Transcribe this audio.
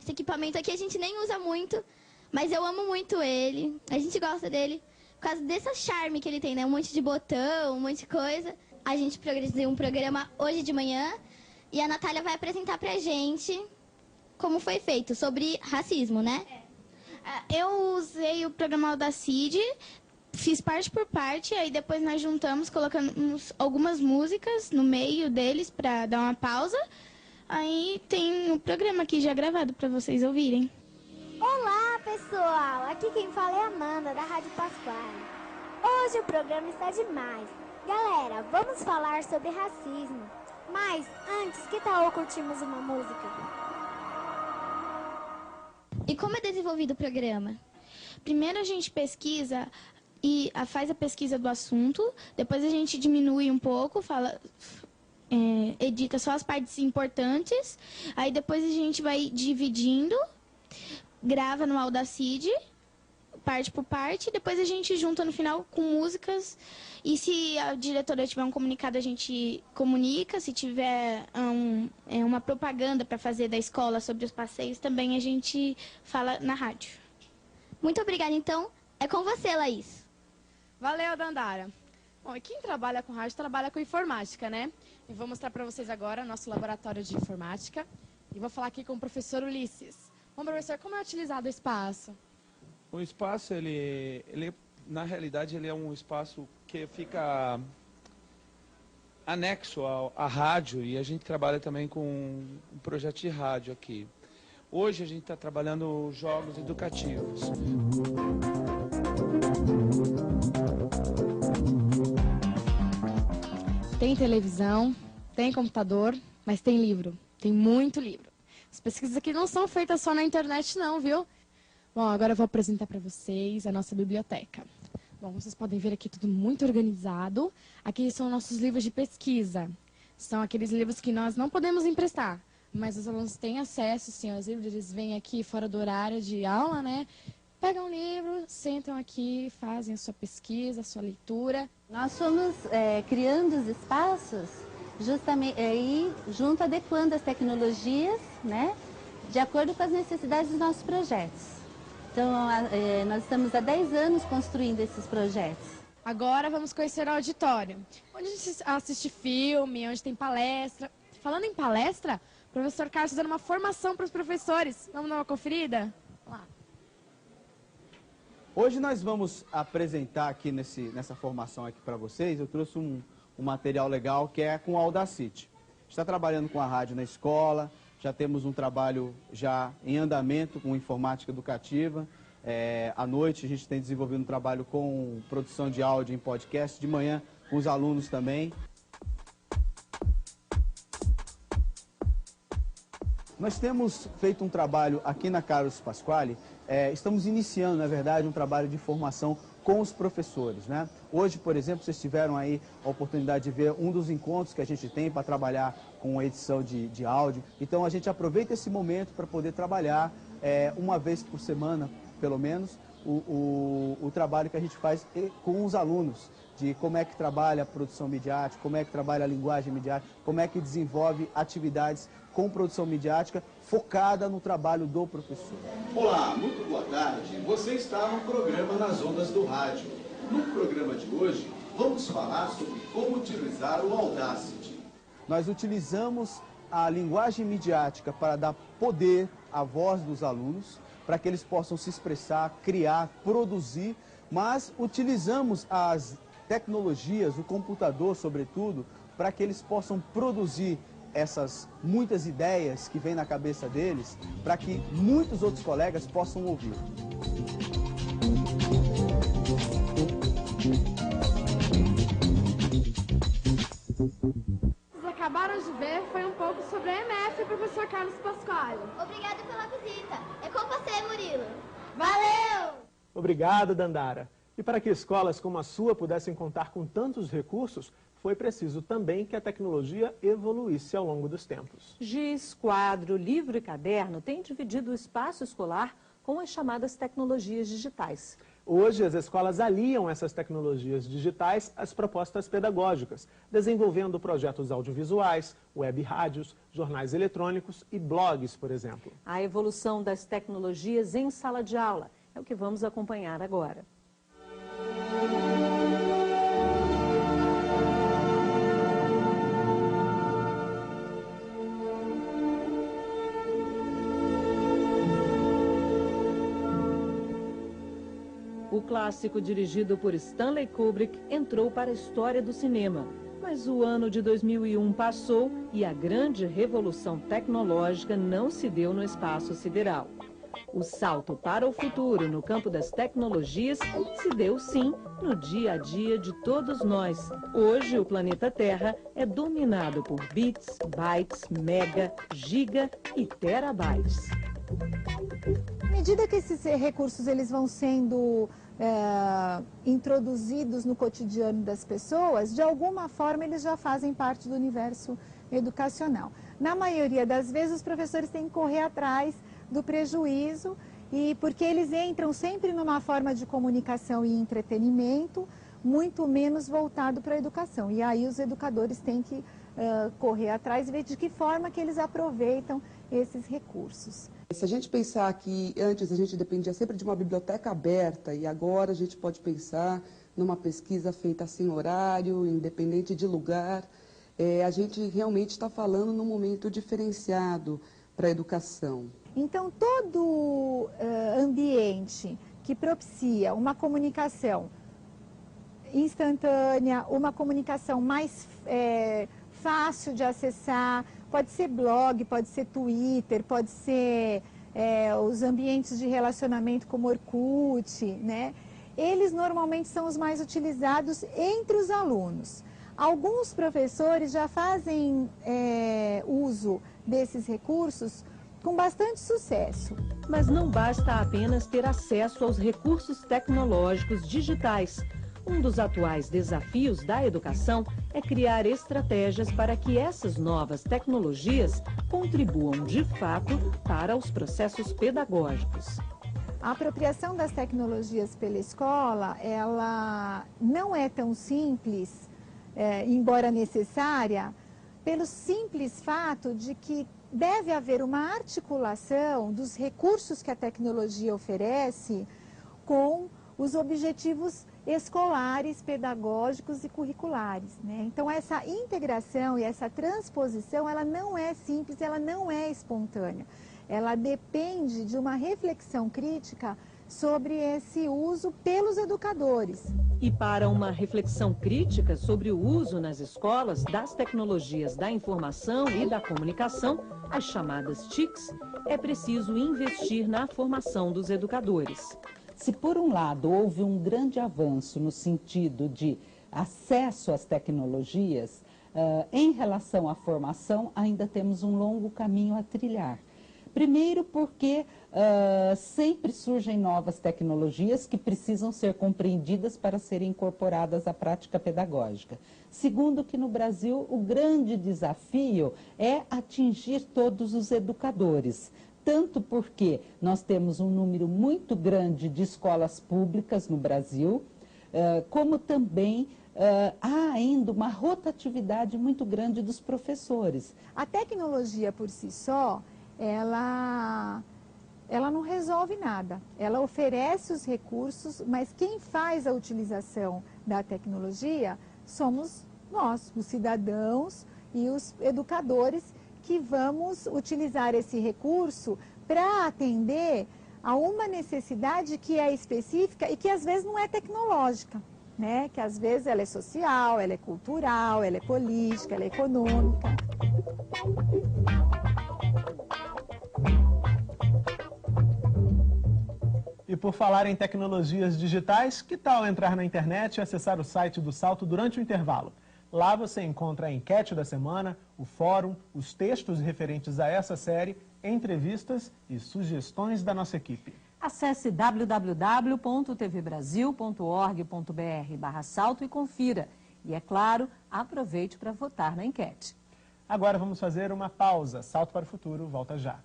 Esse equipamento aqui a gente nem usa muito, mas eu amo muito ele. A gente gosta dele por causa desse charme que ele tem, né? Um monte de botão, um monte de coisa. A gente produziu um programa hoje de manhã e a Natália vai apresentar pra gente como foi feito, sobre racismo, né? Eu usei o programa Audacity, fiz parte por parte, aí depois nós juntamos, colocamos algumas músicas no meio deles pra dar uma pausa. Aí tem o programa aqui já gravado pra vocês ouvirem. Olá, pessoal! Aqui quem fala é a Amanda, da Rádio Pasquale. Hoje o programa está demais. Galera, vamos falar sobre racismo. Mas, antes, que tal curtirmos uma música? E como é desenvolvido o programa? Primeiro a gente pesquisa e faz a pesquisa do assunto, depois a gente diminui um pouco, edita só as partes importantes, aí depois a gente vai dividindo, grava no Audacity, parte por parte, depois a gente junta no final com músicas, e se a diretora tiver um comunicado a gente comunica, se tiver uma propaganda para fazer da escola sobre os passeios, também a gente fala na rádio. Muito obrigada, então. É com você, Laís. Valeu, Dandara. Bom, e quem trabalha com rádio trabalha com informática, né? Eu vou mostrar para vocês agora nosso laboratório de informática. E vou falar aqui com o professor Ulisses. Bom, professor, como é utilizado o espaço? O espaço, na realidade, ele é um espaço que fica anexo à rádio, e a gente trabalha também com um projeto de rádio aqui. Hoje a gente está trabalhando jogos educativos. Tem televisão, tem computador, mas tem livro. Tem muito livro. As pesquisas aqui não são feitas só na internet não, viu? Bom, agora eu vou apresentar para vocês a nossa biblioteca. Bom, vocês podem ver aqui tudo muito organizado. Aqui são nossos livros de pesquisa. São aqueles livros que nós não podemos emprestar, mas os alunos têm acesso, sim, aos livros. Eles vêm aqui fora do horário de aula, né? Pegam um livro, sentam aqui, fazem a sua pesquisa, a sua leitura. Nós fomos criando os espaços justamente junto adequando as tecnologias, né? De acordo com as necessidades dos nossos projetos. Então, nós estamos há 10 anos construindo esses projetos. Agora vamos conhecer o auditório, onde a gente assiste filme, onde tem palestra. Falando em palestra, o professor Carlos está dando uma formação para os professores. Vamos dar uma conferida? Vamos lá. Hoje nós vamos apresentar aqui nessa formação aqui para vocês. Eu trouxe um material legal que é com o Audacity. Está trabalhando com a rádio na escola. Já temos um trabalho já em andamento com informática educativa. À noite a gente tem desenvolvido um trabalho com produção de áudio em podcast, de manhã com os alunos também. Nós temos feito um trabalho aqui na Carlos Pasquale, estamos iniciando, na verdade, um trabalho de formação com os professores, né? Hoje, por exemplo, vocês tiveram aí a oportunidade de ver um dos encontros que a gente tem para trabalhar com a edição de áudio. Então, a gente aproveita esse momento para poder trabalhar uma vez por semana, pelo menos, o trabalho que a gente faz com os alunos, de como é que trabalha a produção midiática, como é que trabalha a linguagem midiática, como é que desenvolve atividades com produção midiática focada no trabalho do professor. Olá, muito boa tarde. Você está no programa Nas Ondas do Rádio. No programa de hoje, vamos falar sobre como utilizar o Audacity. Nós utilizamos a linguagem midiática para dar poder à voz dos alunos, para que eles possam se expressar, criar, produzir, mas utilizamos as tecnologias, o computador, sobretudo, para que eles possam produzir essas muitas ideias que vêm na cabeça deles, para que muitos outros colegas possam ouvir. Vocês acabaram de ver, foi um pouco sobre a MF, professor Carlos Pasquale. Obrigada pela visita. É com você, Murilo. Valeu! Obrigado, Dandara. E para que escolas como a sua pudessem contar com tantos recursos, foi preciso também que a tecnologia evoluísse ao longo dos tempos. Giz, quadro, livro e caderno têm dividido o espaço escolar com as chamadas tecnologias digitais. Hoje, as escolas aliam essas tecnologias digitais às propostas pedagógicas, desenvolvendo projetos audiovisuais, web rádios, jornais eletrônicos e blogs, por exemplo. A evolução das tecnologias em sala de aula é o que vamos acompanhar agora. O clássico dirigido por Stanley Kubrick entrou para a história do cinema. Mas o ano de 2001 passou e a grande revolução tecnológica não se deu no espaço sideral. O salto para o futuro no campo das tecnologias se deu sim no dia a dia de todos nós. Hoje o planeta Terra é dominado por bits, bytes, mega, giga e terabytes. À medida que esses recursos eles vão sendo introduzidos no cotidiano das pessoas, de alguma forma eles já fazem parte do universo educacional. Na maioria das vezes, os professores têm que correr atrás do prejuízo, e porque eles entram sempre numa forma de comunicação e entretenimento muito menos voltado para a educação. E aí os educadores têm que correr atrás e ver de que forma que eles aproveitam esses recursos. Se a gente pensar que antes a gente dependia sempre de uma biblioteca aberta e agora a gente pode pensar numa pesquisa feita sem horário, independente de lugar, a gente realmente está falando num momento diferenciado para a educação. Então, todo ambiente que propicia uma comunicação instantânea, uma comunicação mais fácil de acessar, pode ser blog, pode ser Twitter, pode ser os ambientes de relacionamento como Orkut, né? Eles normalmente são os mais utilizados entre os alunos. Alguns professores já fazem uso desses recursos com bastante sucesso. Mas não basta apenas ter acesso aos recursos tecnológicos digitais. Um dos atuais desafios da educação é criar estratégias para que essas novas tecnologias contribuam de fato para os processos pedagógicos. A apropriação das tecnologias pela escola, ela não é tão simples, embora necessária, pelo simples fato de que deve haver uma articulação dos recursos que a tecnologia oferece com os objetivos escolares, pedagógicos e curriculares, né? Então, essa integração e essa transposição, ela não é simples, ela não é espontânea. Ela depende de uma reflexão crítica sobre esse uso pelos educadores. E para uma reflexão crítica sobre o uso nas escolas das tecnologias da informação e da comunicação, as chamadas TICs, é preciso investir na formação dos educadores. Se por um lado houve um grande avanço no sentido de acesso às tecnologias, em relação à formação ainda temos um longo caminho a trilhar. Primeiro porque sempre surgem novas tecnologias que precisam ser compreendidas para serem incorporadas à prática pedagógica. Segundo que no Brasil o grande desafio é atingir todos os educadores. Tanto porque nós temos um número muito grande de escolas públicas no Brasil, como também há ainda uma rotatividade muito grande dos professores. A tecnologia por si só, ela não resolve nada. Ela oferece os recursos, mas quem faz a utilização da tecnologia somos nós, os cidadãos e os educadores, que vamos utilizar esse recurso para atender a uma necessidade que é específica e que às vezes não é tecnológica, né? Que às vezes ela é social, ela é cultural, ela é política, ela é econômica. E por falar em tecnologias digitais, que tal entrar na internet e acessar o site do Salto durante o intervalo? Lá você encontra a enquete da semana, o fórum, os textos referentes a essa série, entrevistas e sugestões da nossa equipe. Acesse www.tvbrasil.org.br/salto e confira. E, é claro, aproveite para votar na enquete. Agora vamos fazer uma pausa. Salto para o Futuro volta já.